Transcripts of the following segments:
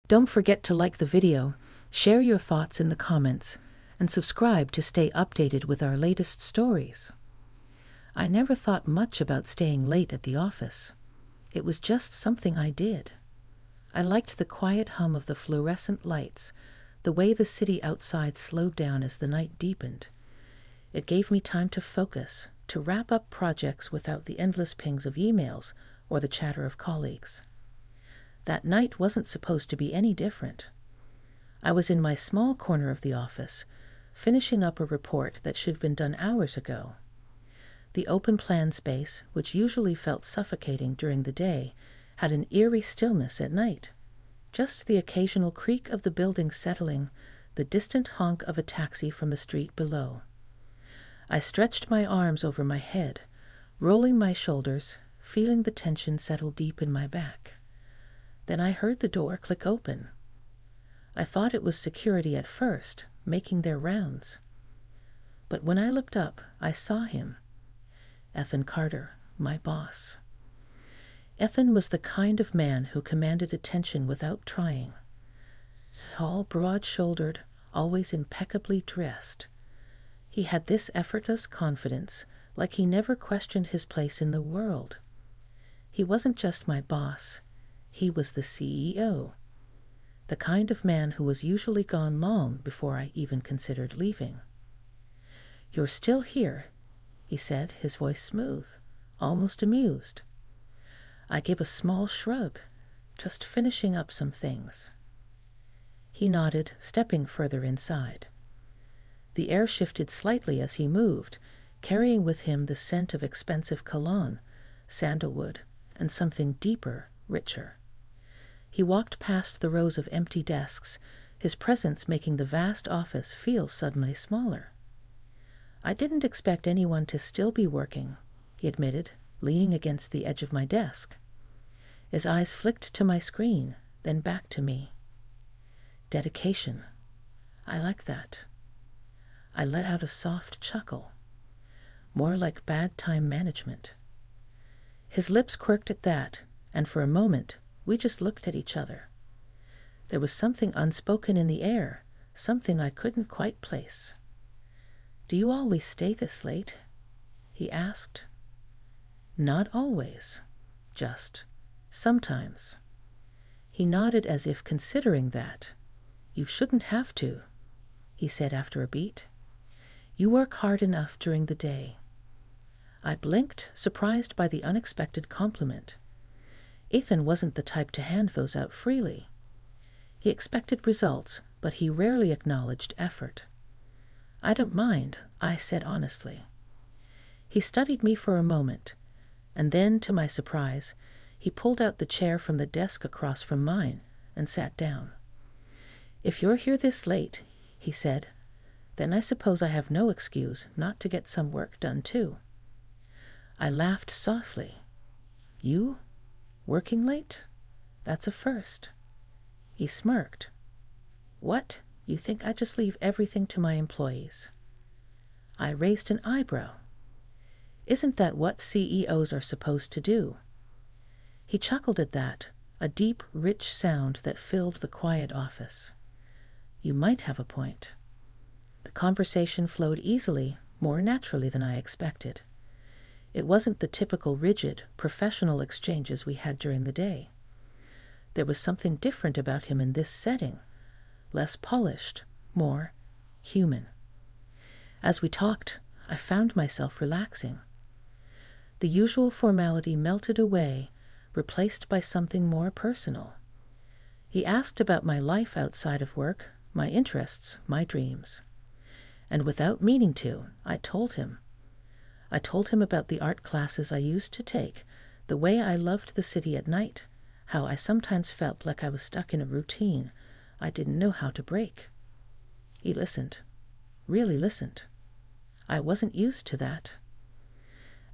Don't forget to like the video, share your thoughts in the comments, and subscribe to stay updated with our latest stories. I never thought much about staying late at the office. It was just something I did. I liked the quiet hum of the fluorescent lights, the way the city outside slowed down as the night deepened. It gave me time to focus, to wrap up projects without the endless pings of emails or the chatter of colleagues. That night wasn't supposed to be any different. I was in my small corner of the office, finishing up a report that should have been done hours ago. The open plan space, which usually felt suffocating during the day, had an eerie stillness at night. Just the occasional creak of the building settling, the distant honk of a taxi from the street below. I stretched my arms over my head, rolling my shoulders, feeling the tension settle deep in my back. Then I heard the door click open. I thought it was security at first, making their rounds. But when I looked up, I saw him. Ethan Carter, my boss. Ethan was the kind of man who commanded attention without trying. Tall, broad-shouldered, always impeccably dressed. He had this effortless confidence, like he never questioned his place in the world. He wasn't just my boss. He was the CEO. The kind of man who was usually gone long before I even considered leaving. "You're still here," he said, his voice smooth, almost amused. I gave a small shrug, just finishing up some things. He nodded, stepping further inside. The air shifted slightly as he moved, carrying with him the scent of expensive cologne, sandalwood, and something deeper, richer. He walked past the rows of empty desks, his presence making the vast office feel suddenly smaller. "I didn't expect anyone to still be working," he admitted, leaning against the edge of my desk. His eyes flicked to my screen, then back to me. "Dedication. I like that." I let out a soft chuckle, more like bad time management. His lips quirked at that, and for a moment, we just looked at each other. There was something unspoken in the air, something I couldn't quite place. "Do you always stay this late?" he asked. "Not always, just sometimes." He nodded as if considering that. "You shouldn't have to," he said after a beat. "You work hard enough during the day." I blinked, surprised by the unexpected compliment. Ethan wasn't the type to hand those out freely. He expected results, but he rarely acknowledged effort. "I don't mind," I said honestly. He studied me for a moment, and then, to my surprise, he pulled out the chair from the desk across from mine and sat down. "If you're here this late," he said, "then I suppose I have no excuse not to get some work done too." I laughed softly. "You? Working late? That's a first." He smirked. "What? You think I just leave everything to my employees?" I raised an eyebrow. "Isn't that what CEOs are supposed to do?" He chuckled at that, a deep, rich sound that filled the quiet office. "You might have a point." The conversation flowed easily, more naturally than I expected. It wasn't the typical rigid, professional exchanges we had during the day. There was something different about him in this setting, less polished, more human. As we talked, I found myself relaxing. The usual formality melted away, replaced by something more personal. He asked about my life outside of work, my interests, my dreams. And without meaning to, I told him. I told him about the art classes I used to take, the way I loved the city at night, how I sometimes felt like I was stuck in a routine I didn't know how to break. He listened, really listened. I wasn't used to that.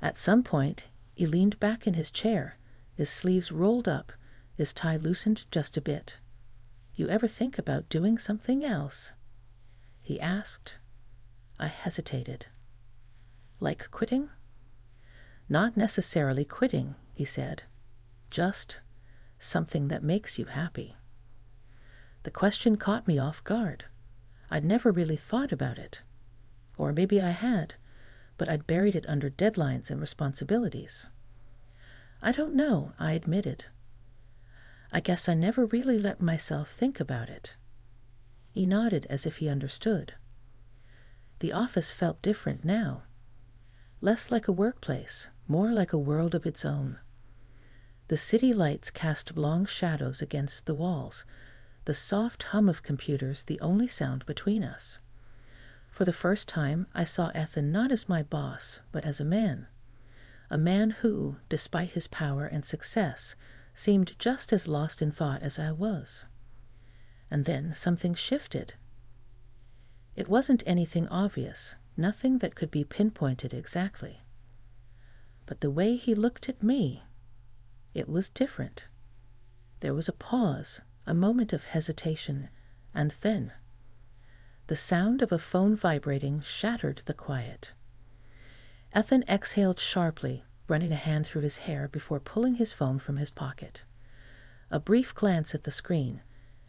At some point, he leaned back in his chair, his sleeves rolled up, his tie loosened just a bit. "You ever think about doing something else?" he asked. I hesitated. "Like quitting?" "Not necessarily quitting," he said. "Just something that makes you happy." The question caught me off guard. I'd never really thought about it. Or maybe I had, but I'd buried it under deadlines and responsibilities. I don't know, I admitted. I guess I never really let myself think about it. He nodded as if he understood. The office felt different now. Less like a workplace, more like a world of its own. The city lights cast long shadows against the walls, the soft hum of computers the only sound between us. For the first time, I saw Ethan not as my boss, but as a man who, despite his power and success, seemed just as lost in thought as I was. And then something shifted. It wasn't anything obvious, nothing that could be pinpointed exactly. But the way he looked at me, it was different. There was a pause, a moment of hesitation, and then the sound of a phone vibrating shattered the quiet. Ethan exhaled sharply, running a hand through his hair before pulling his phone from his pocket. A brief glance at the screen,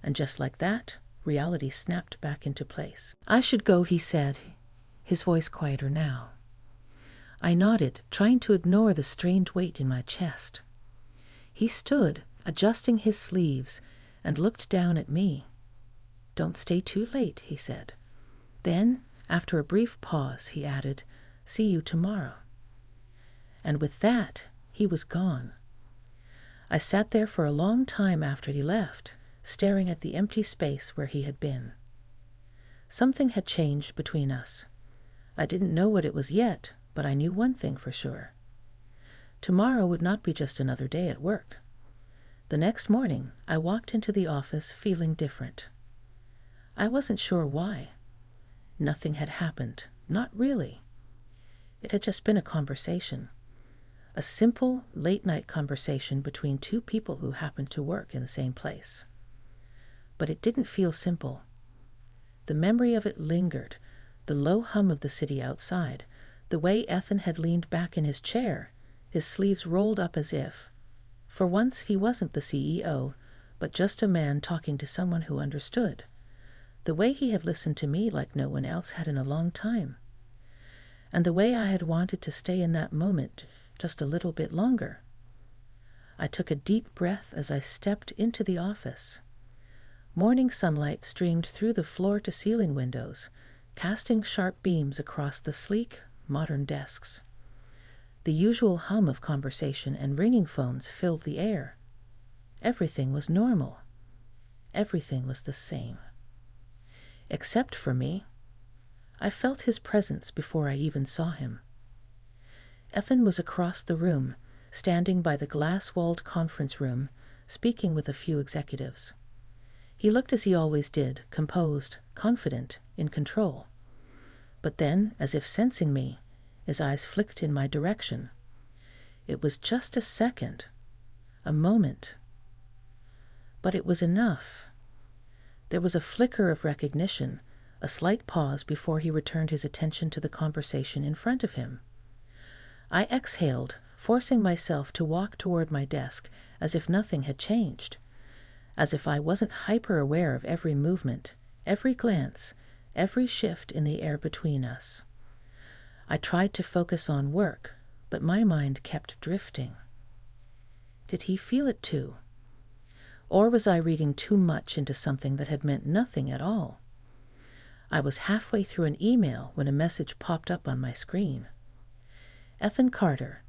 and just like that, reality snapped back into place. "I should go," he said, his voice quieter now. I nodded, trying to ignore the strange weight in my chest. He stood, adjusting his sleeves, and looked down at me. "Don't stay too late," he said. Then, after a brief pause, he added, "See you tomorrow." And with that, he was gone. I sat there for a long time after he left, staring at the empty space where he had been. Something had changed between us. I didn't know what it was yet, but I knew one thing for sure. Tomorrow would not be just another day at work. The next morning, I walked into the office feeling different. I wasn't sure why. Nothing had happened, not really. It had just been a conversation. A simple, late-night conversation between two people who happened to work in the same place. But it didn't feel simple. The memory of it lingered, the low hum of the city outside, the way Ethan had leaned back in his chair, his sleeves rolled up as if, for once, he wasn't the CEO, but just a man talking to someone who understood. The way he had listened to me like no one else had in a long time. And the way I had wanted to stay in that moment just a little bit longer. I took a deep breath as I stepped into the office. Morning sunlight streamed through the floor-to-ceiling windows, casting sharp beams across the sleek, modern desks. The usual hum of conversation and ringing phones filled the air. Everything was normal. Everything was the same. Except for me. I felt his presence before I even saw him. Ethan was across the room, standing by the glass-walled conference room, speaking with a few executives. He looked as he always did, composed, confident, in control. But then, as if sensing me, his eyes flicked in my direction. It was just a second, a moment. But it was enough. There was a flicker of recognition, a slight pause before he returned his attention to the conversation in front of him. I exhaled, forcing myself to walk toward my desk as if nothing had changed, as if I wasn't hyper-aware of every movement, every glance, every shift in the air between us. I tried to focus on work, but my mind kept drifting. Did he feel it too? Or was I reading too much into something that had meant nothing at all? I was halfway through an email when a message popped up on my screen. "Ethan Carter,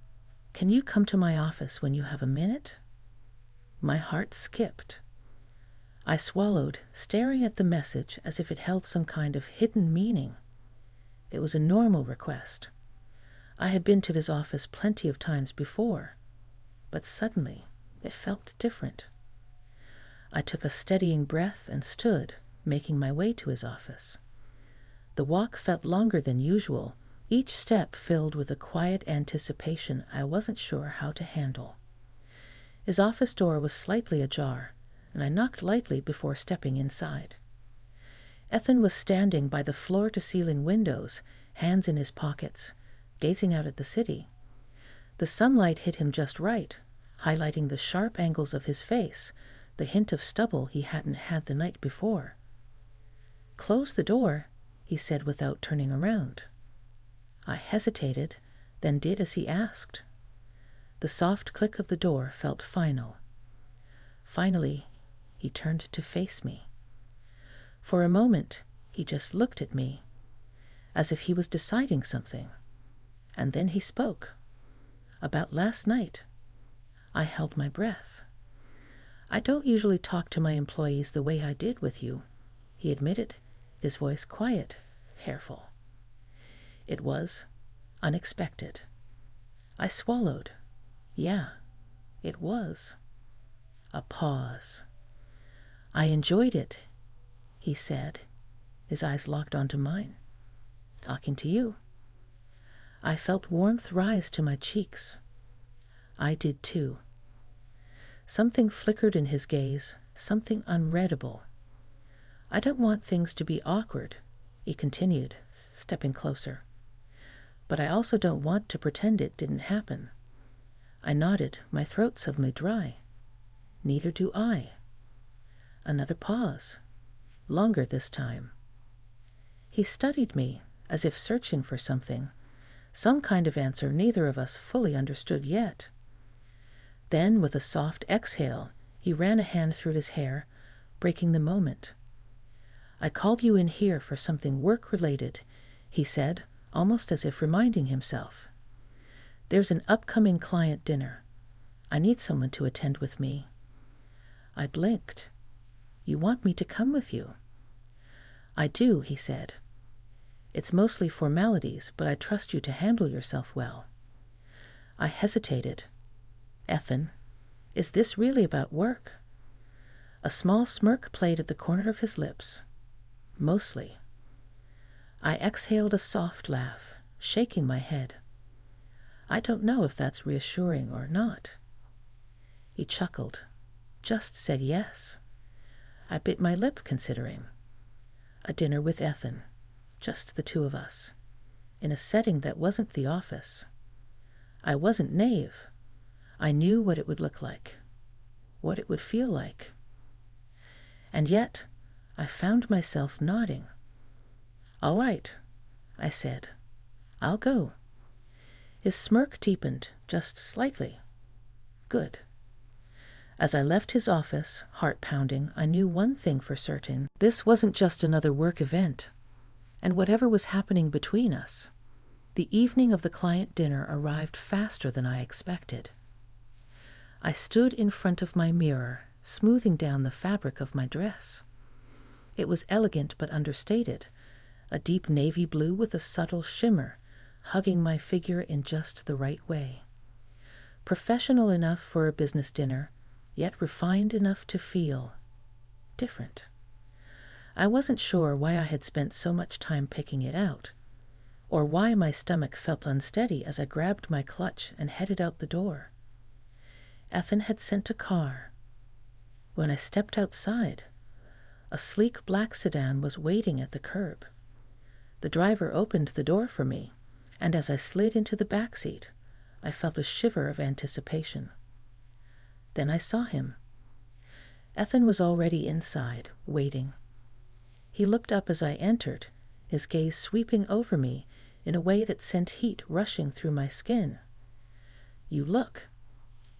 can you come to my office when you have a minute?" My heart skipped. I swallowed, staring at the message as if it held some kind of hidden meaning. It was a normal request. I had been to his office plenty of times before, but suddenly it felt different. I took a steadying breath and stood, making my way to his office. The walk felt longer than usual, each step filled with a quiet anticipation I wasn't sure how to handle. His office door was slightly ajar, and I knocked lightly before stepping inside. Ethan was standing by the floor-to-ceiling windows, hands in his pockets, gazing out at the city. The sunlight hit him just right, highlighting the sharp angles of his face, the hint of stubble he hadn't had the night before. "Close the door," he said without turning around. I hesitated, then did as he asked. The soft click of the door felt final. Finally, he turned to face me. For a moment, he just looked at me, as if he was deciding something. And then he spoke. About last night. I held my breath. "I don't usually talk to my employees the way I did with you," he admitted, his voice quiet, careful. It was unexpected. I swallowed. Yeah, it was. A pause. "I enjoyed it," he said, his eyes locked onto mine. "Talking to you." I felt warmth rise to my cheeks. I did too. Something flickered in his gaze, something unreadable. "I don't want things to be awkward," he continued, stepping closer. "But I also don't want to pretend it didn't happen." I nodded, my throat suddenly dry. "Neither do I." Another pause. Longer this time. He studied me, as if searching for something, some kind of answer neither of us fully understood yet. Then, with a soft exhale, he ran a hand through his hair, breaking the moment. "I called you in here for something work-related," he said, almost as if reminding himself. "There's an upcoming client dinner. I need someone to attend with me." I blinked. "You want me to come with you?" "I do," he said. "It's mostly formalities, but I trust you to handle yourself well." I hesitated. "Ethan, is this really about work?" A small smirk played at the corner of his lips. "Mostly." I exhaled a soft laugh, shaking my head. "I don't know if that's reassuring or not." He chuckled. "Just said yes." I bit my lip, considering. A dinner with Ethan. Just the two of us. In a setting that wasn't the office. I wasn't naive. I knew what it would look like. What it would feel like. And yet, I found myself nodding. "All right," I said. "I'll go." His smirk deepened, just slightly. Good. As I left his office, heart pounding, I knew one thing for certain. This wasn't just another work event. And whatever was happening between us, the evening of the client dinner arrived faster than I expected. I stood in front of my mirror, smoothing down the fabric of my dress. It was elegant but understated, a deep navy blue with a subtle shimmer, hugging my figure in just the right way. Professional enough for a business dinner, yet refined enough to feel different. I wasn't sure why I had spent so much time picking it out, or why my stomach felt unsteady as I grabbed my clutch and headed out the door. Ethan had sent a car. When I stepped outside, a sleek black sedan was waiting at the curb. The driver opened the door for me, and as I slid into the back seat, I felt a shiver of anticipation. Then I saw him. Ethan was already inside, waiting. He looked up as I entered, his gaze sweeping over me in a way that sent heat rushing through my skin. "You look."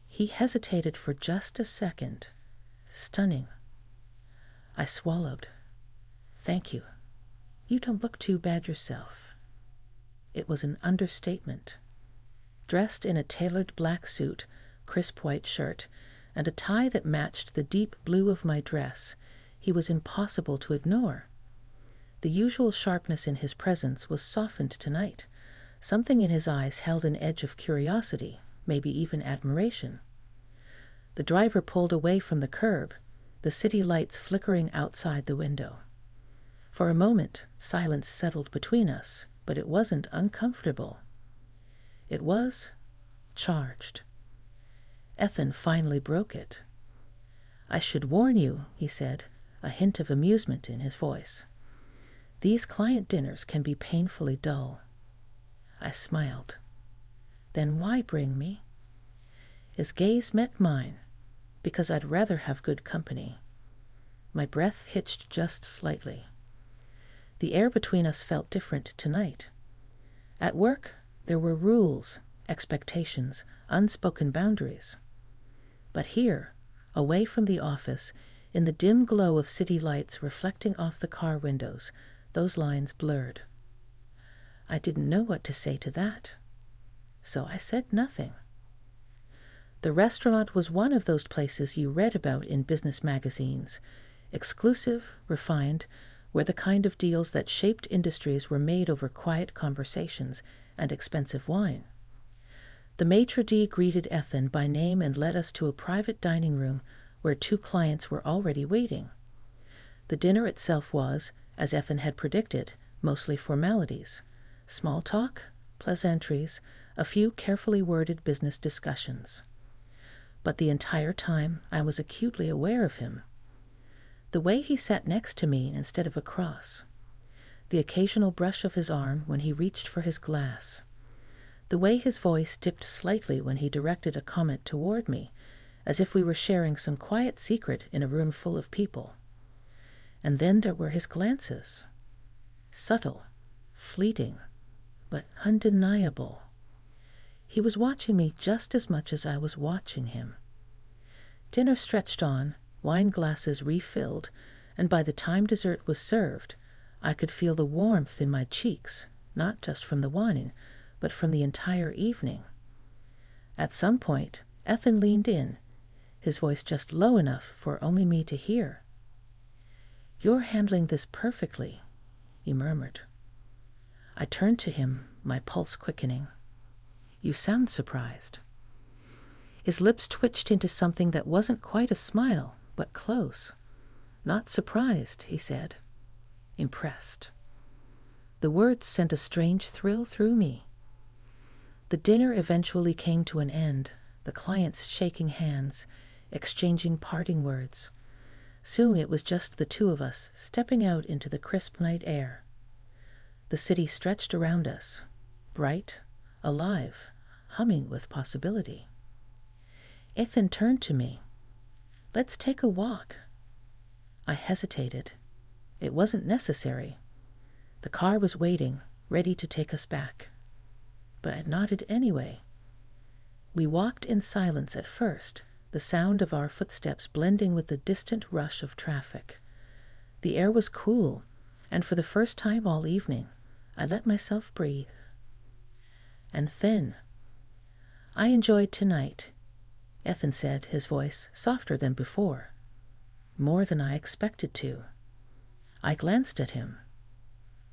He hesitated for just a second. Stunning. I swallowed. "Thank you. You don't look too bad yourself." It was an understatement. Dressed in a tailored black suit, crisp white shirt, and a tie that matched the deep blue of my dress, he was impossible to ignore. The usual sharpness in his presence was softened tonight. Something in his eyes held an edge of curiosity, maybe even admiration. The driver pulled away from the curb, the city lights flickering outside the window. For a moment, silence settled between us, but it wasn't uncomfortable. It was charged. Ethan finally broke it. "I should warn you," he said, a hint of amusement in his voice. "These client dinners can be painfully dull." I smiled. "Then why bring me?" His gaze met mine, because I'd rather have good company. My breath hitched just slightly. The air between us felt different tonight. At work, there were rules, expectations, unspoken boundaries. But here, away from the office, in the dim glow of city lights reflecting off the car windows, those lines blurred. I didn't know what to say to that, so I said nothing. The restaurant was one of those places you read about in business magazines, exclusive, refined, where the kind of deals that shaped industries were made over quiet conversations and expensive wine. The maitre d' greeted Ethan by name and led us to a private dining room where 2 clients were already waiting. The dinner itself was, as Ethan had predicted, mostly formalities. Small talk, pleasantries, a few carefully worded business discussions. But the entire time I was acutely aware of him. The way he sat next to me instead of across. The occasional brush of his arm when he reached for his glass. The way his voice dipped slightly when he directed a comment toward me, as if we were sharing some quiet secret in a room full of people. And then there were his glances. Subtle, fleeting, but undeniable. He was watching me just as much as I was watching him. Dinner stretched on, wine glasses refilled, and by the time dessert was served, I could feel the warmth in my cheeks, not just from the wine, but from the entire evening. At some point, Ethan leaned in, his voice just low enough for only me to hear. "You're handling this perfectly," he murmured. I turned to him, my pulse quickening. "You sound surprised." His lips twitched into something that wasn't quite a smile, but close. "Not surprised," he said. "Impressed." The words sent a strange thrill through me. The dinner eventually came to an end, the clients shaking hands, exchanging parting words. Soon it was just the 2 of us stepping out into the crisp night air. The city stretched around us, bright, alive, humming with possibility. Ethan turned to me. "Let's take a walk." I hesitated. It wasn't necessary. The car was waiting, ready to take us back. But I nodded anyway. We walked in silence at first, the sound of our footsteps blending with the distant rush of traffic. The air was cool, and for the first time all evening, I let myself breathe. And then, "I enjoyed tonight," Ethan said, his voice softer than before. "More than I expected to." I glanced at him.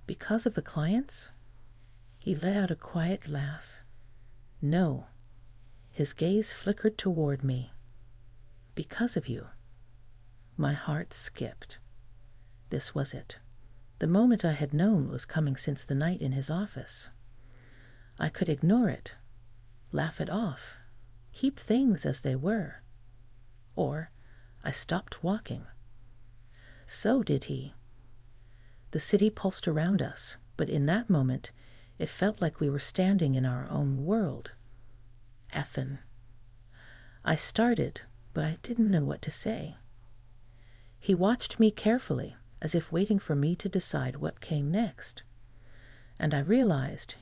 "Because of the clients?" He let out a quiet laugh. "No." His gaze flickered toward me. "Because of you." My heart skipped. This was it. The moment I had known was coming since the night in his office. I could ignore it, laugh it off, keep things as they were. Or I stopped walking. So did he. The city pulsed around us, but in that moment, it felt like we were standing in our own world. Ethan. I started, but I didn't know what to say. He watched me carefully, as if waiting for me to decide what came next. And I realized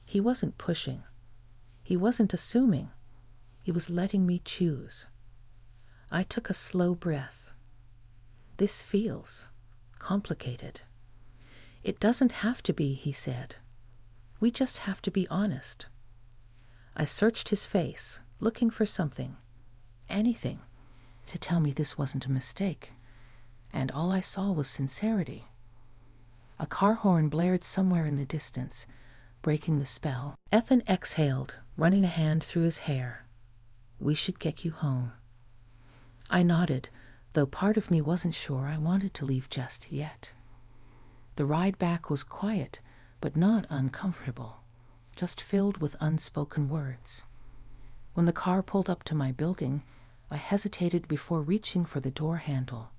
he wasn't pushing. He wasn't assuming. He was letting me choose. I took a slow breath. This feels complicated. It doesn't have to be, he said. We just have to be honest. I searched his face, looking for something, anything, to tell me this wasn't a mistake. And all I saw was sincerity. A car horn blared somewhere in the distance, breaking the spell. Ethan exhaled, running a hand through his hair. "We should get you home." I nodded, though part of me wasn't sure I wanted to leave just yet. The ride back was quiet, but not uncomfortable, just filled with unspoken words. When the car pulled up to my building, I hesitated before reaching for the door handle.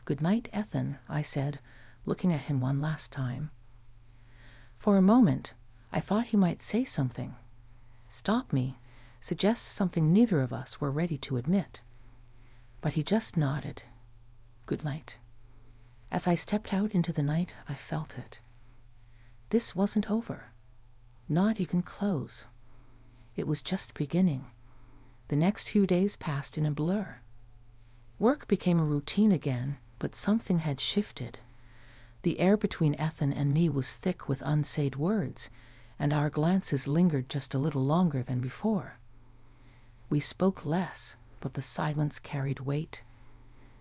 "Good night, Ethan," I said, looking at him one last time. For a moment, I thought he might say something, stop me, suggest something neither of us were ready to admit. but he just nodded. Good night. As I stepped out into the night, I felt it. This wasn't over. Not even close. It was just beginning. The next few days passed in a blur. Work became a routine again, but something had shifted. The air between Ethan and me was thick with unsaid words, and our glances lingered just a little longer than before. We spoke less, but the silence carried weight.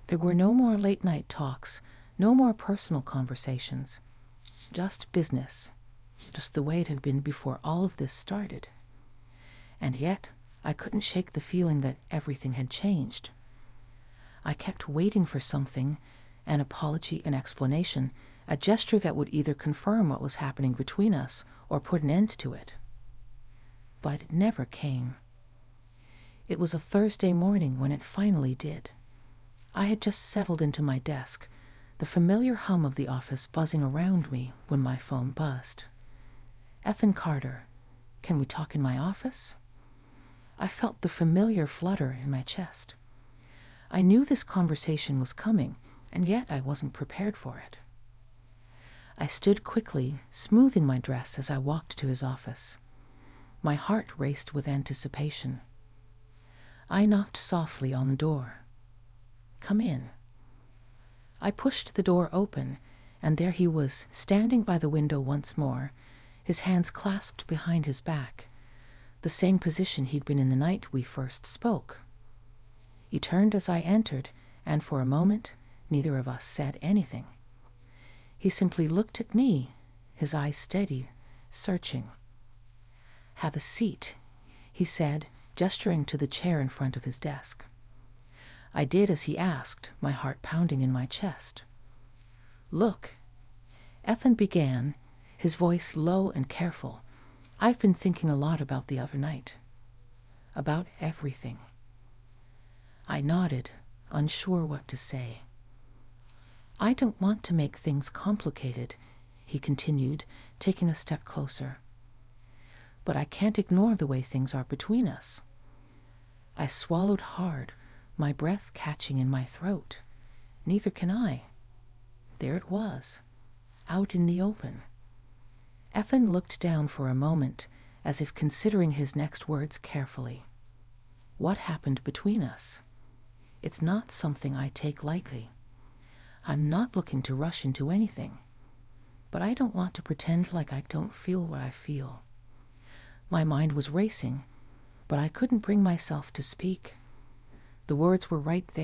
There were no more late-night talks, no more personal conversations. Just business, just the way it had been before all of this started. And yet, I couldn't shake the feeling that everything had changed. I kept waiting for something, an apology, an explanation, a gesture that would either confirm what was happening between us or put an end to it. But it never came. It was a Thursday morning when it finally did. I had just settled into my desk, the familiar hum of the office buzzing around me when my phone buzzed. Ethan Carter, can we talk in my office? I felt the familiar flutter in my chest. I knew this conversation was coming, and yet I wasn't prepared for it. I stood quickly, smoothing my dress as I walked to his office. My heart raced with anticipation. I knocked softly on the door. Come in. I pushed the door open, and there he was, standing by the window once more, his hands clasped behind his back, the same position he'd been in the night we first spoke. He turned as I entered, and for a moment, neither of us said anything. He simply looked at me, his eyes steady, searching. Have a seat, he said, gesturing to the chair in front of his desk. I did as he asked, my heart pounding in my chest. Look, Ethan began, his voice low and careful. I've been thinking a lot about the other night. About everything. I nodded, unsure what to say. I don't want to make things complicated, he continued, taking a step closer. But I can't ignore the way things are between us. I swallowed hard, my breath catching in my throat. Neither can I. There it was, out in the open. Ethan looked down for a moment, as if considering his next words carefully. What happened between us? It's not something I take lightly. I'm not looking to rush into anything. But I don't want to pretend like I don't feel what I feel. My mind was racing, but I couldn't bring myself to speak. The words were right there.